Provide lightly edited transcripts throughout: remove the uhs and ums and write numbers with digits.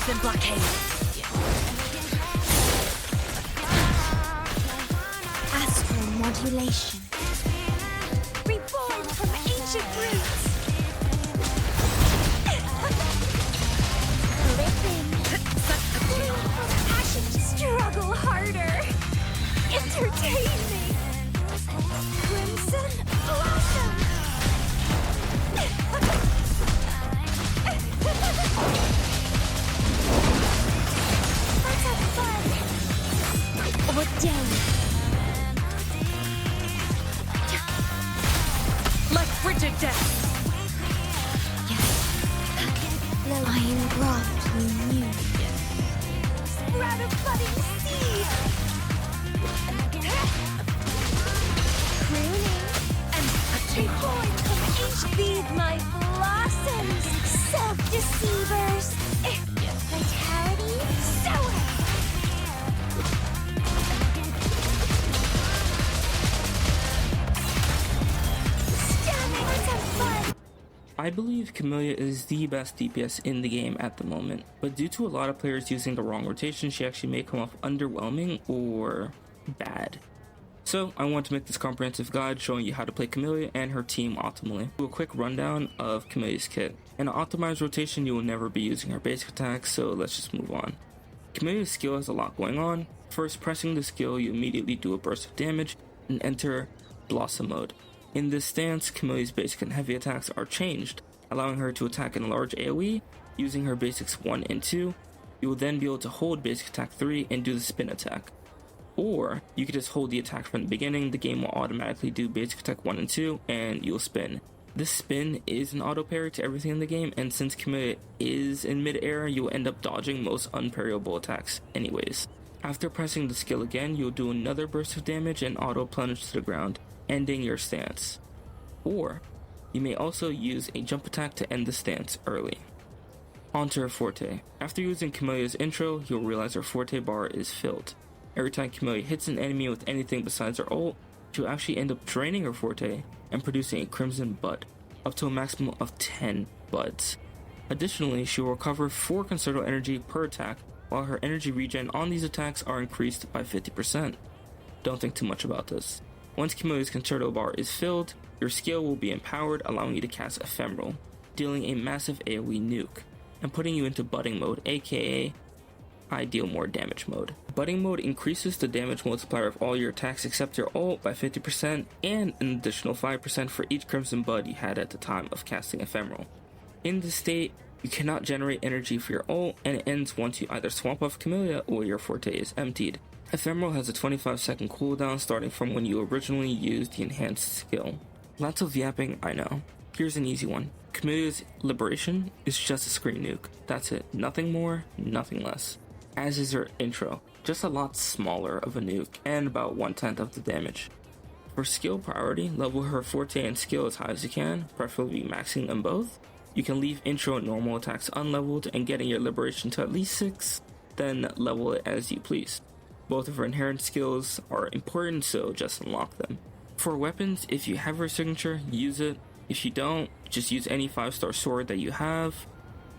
Crimson blockade. Astral modulation. Reborn from ancient roots. Living. Bloom from ashes. Struggle harder. Entertain me. Crimson blossom. Let's have fun. Ordained. Like frigid death. I engraft you new. Sprout a budding seed. Pruning and reborn from ancient. Feed my blossoms. Self-deceivers. Vitality sour. Stunning. Let's have fun. I believe Camellya is the best DPS in the game at the moment, but due to a lot of players using the wrong rotation, she actually may come off underwhelming or bad. So I want to make this comprehensive guide showing you how to play Camellya and her team optimally. Do a quick rundown of Camellya's kit. In an optimized rotation, you will never be using her basic attacks, so let's just move on. Camellya's skill has a lot going on. First, pressing the skill, you immediately do a burst of damage and enter Blossom mode. In this stance, Camellya's basic and heavy attacks are changed, allowing her to attack in large AoE using her basics 1 and 2. You will then be able to hold basic attack 3 and do the spin attack. Or you could just hold the attack from the beginning, the game will automatically do basic attack 1 and 2 and you'll spin. This spin is an auto parry to everything in the game, and since Camellya is in mid-air, you will end up dodging most unparryable attacks anyways. After pressing the skill again, you'll do another burst of damage and auto plunge to the ground, ending your stance. Or you may also use a jump attack to end the stance early. Onto her forte. After using Camellya's intro, you'll realize her forte bar is filled. Every time Camellya hits an enemy with anything besides her ult, she'll actually end up draining her forte and producing a crimson bud, up to a maximum of 10 buds. Additionally, she will recover 4 concerto energy per attack, while her energy regen on these attacks are increased by 50%. Don't think too much about this. Once Camellya's concerto bar is filled, your skill will be empowered, allowing you to cast Ephemeral, dealing a massive AoE nuke, and putting you into budding mode, aka I deal more damage mode. Budding mode increases the damage multiplier of all your attacks except your ult by 50% and an additional 5% for each crimson bud you had at the time of casting Ephemeral. In this state, you cannot generate energy for your ult, and it ends once you either swap off Camellya or your forte is emptied. Ephemeral has a 25-second cooldown starting from when you originally used the enhanced skill. Lots of yapping, I know. Here's an easy one. Camellya's Liberation is just a screen nuke. That's it. Nothing more, nothing less. As is her intro, just a lot smaller of a nuke and about 1/10 of the damage. For skill priority, level her forte and skill as high as you can, preferably maxing them both. You can leave intro and normal attacks unleveled and getting your Liberation to at least 6, then level it as you please. Both of her inherent skills are important, so just unlock them. For weapons, if you have her signature, use it. If you don't, just use any 5-star sword that you have.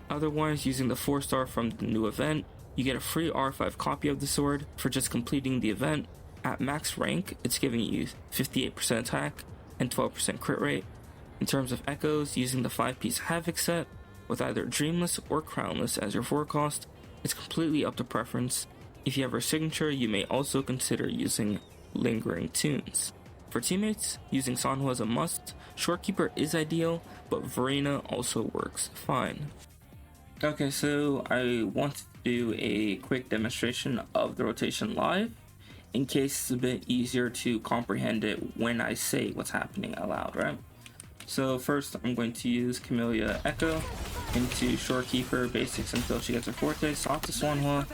Otherwise, using the 4-star from the new event, you get a free R5 copy of the sword for just completing the event. At max rank, it's giving you 58% attack and 12% crit rate. In terms of echoes, using the 5-piece Havoc set, with either Dreamless or Crownless as your 4 cost, it's completely up to preference. If you have her signature, you may also consider using Lingering Tunes. For teammates, using Sanhua is a must. Shorekeeper is ideal, but Verena also works fine. Okay, so I want to do a quick demonstration of the rotation live, in case it's a bit easier to comprehend it when I say what's happening out loud, right? So first, I'm going to use Camellya Echo into Shorekeeper basics until she gets her forte. Swap to Sanhua,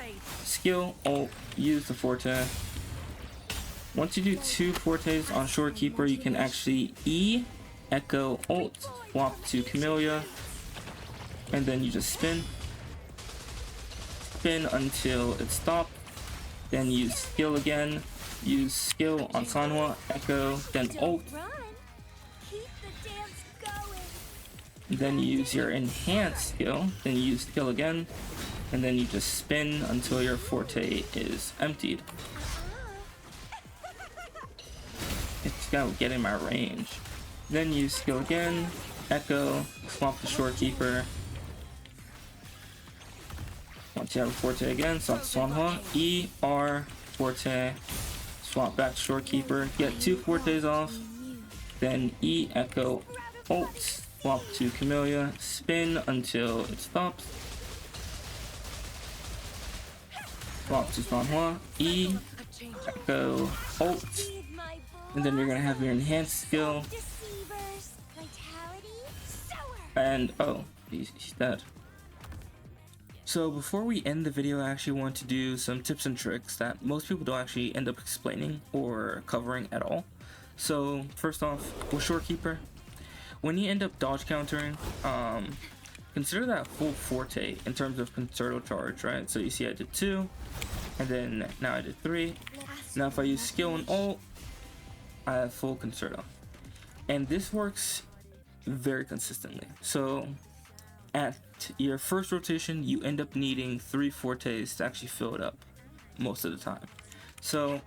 skill, ult, use the forte. Once you do 2 fortes on Shorekeeper, you can actually E, Echo, ult, swap to Camellya, and then you just spin until it stops, then use skill again, use skill on Sanhua, Echo, then ult, then use your enhanced skill, then use skill again, and then you just spin until your forte is emptied. It's gotta get in my range. Then you skill again, echo, swap to Shorekeeper. Once you have a forte again, swap to Sanhua, E, R, forte, swap back to Shorekeeper, get 2 fortes off, then E, echo, ult, swap to Camellya, spin until it stops, swap to Sanhua, E, echo, ult, and then you're gonna have your enhanced skill, and oh, he's dead. So before we end the video, I actually want to do some tips and tricks that most people don't actually end up explaining or covering at all. So first off, with Shorekeeper, when you end up dodge countering, consider that full forte in terms of concerto charge, right? So you see I did 2, and then now I did 3. Now if I use skill and ult, I have full concerto. And this works very consistently. So at your first rotation, you end up needing 3 fortes to actually fill it up most of the time. So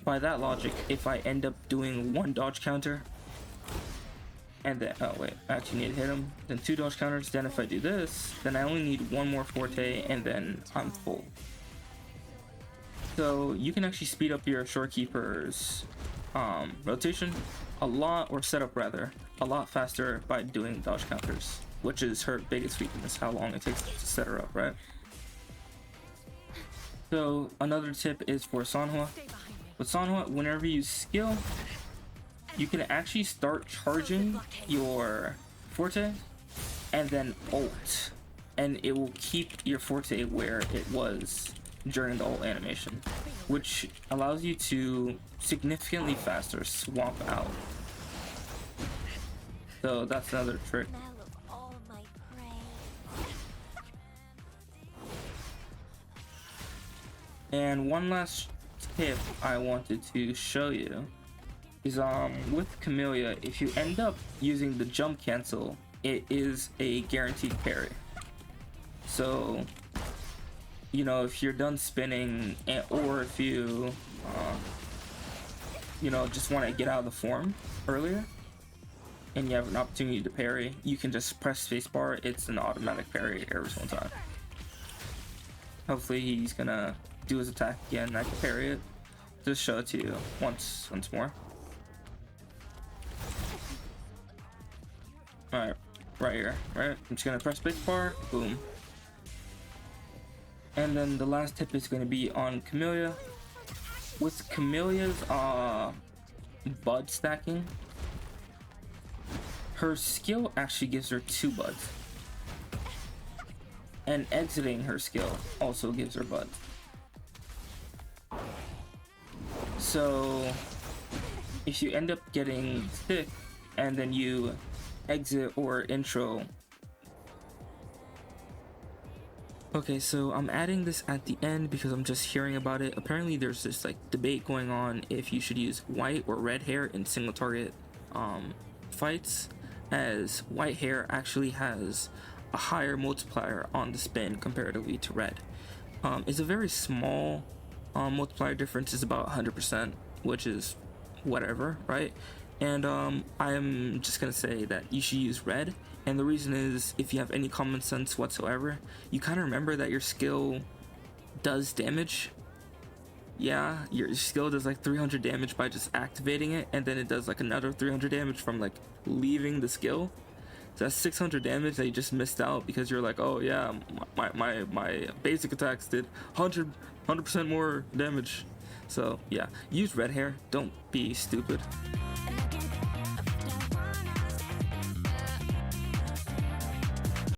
by that logic, if I end up doing 1 dodge counter, and then, oh wait, I actually need to hit him, then 2 dodge counters, then if I do this, then I only need 1 more forte, and then I'm full. So you can actually speed up your Shorekeeper's rotation a lot, or setup rather, a lot faster by doing dodge counters, which is her biggest weakness, how long it takes to set her up, right? So another tip is for Sanhua. With Sanhua, whenever you skill, you can actually start charging your forte and then ult, and it will keep your forte where it was during the ult animation, which allows you to significantly faster swap out. So that's another trick. And one last tip I wanted to show you is with Camellya, if you end up using the jump cancel, it is a guaranteed parry. So you know, if you're done spinning, or if you you know, just want to get out of the form earlier and you have an opportunity to parry, you can just press spacebar. It's an automatic parry every single time. Hopefully he's gonna do his attack again and I can parry it. Just show it to you once more. Alright, right here, right? I'm just gonna press spacebar, boom. And then the last tip is gonna be on Camellya. With Camellya's bud stacking, her skill actually gives her 2 buds. And exiting her skill also gives her buds. So if you end up getting sick and then you exit or intro. Okay, so I'm adding this at the end because I'm just hearing about it. Apparently there's this like debate going on if you should use white or red hair in single target fights, as white hair actually has a higher multiplier on the spin comparatively to red. It's a very small multiplier difference, is about 100%, which is whatever, right? And I'm just gonna say that you should use red, and the reason is, if you have any common sense whatsoever, you kind of remember that your skill does damage. Yeah, your skill does like 300 damage by just activating it, and then it does like another 300 damage from like leaving the skill. So that's 600 damage that you just missed out because you're like, oh yeah, my basic attacks did 100% more damage. So yeah, use red hair, don't be stupid.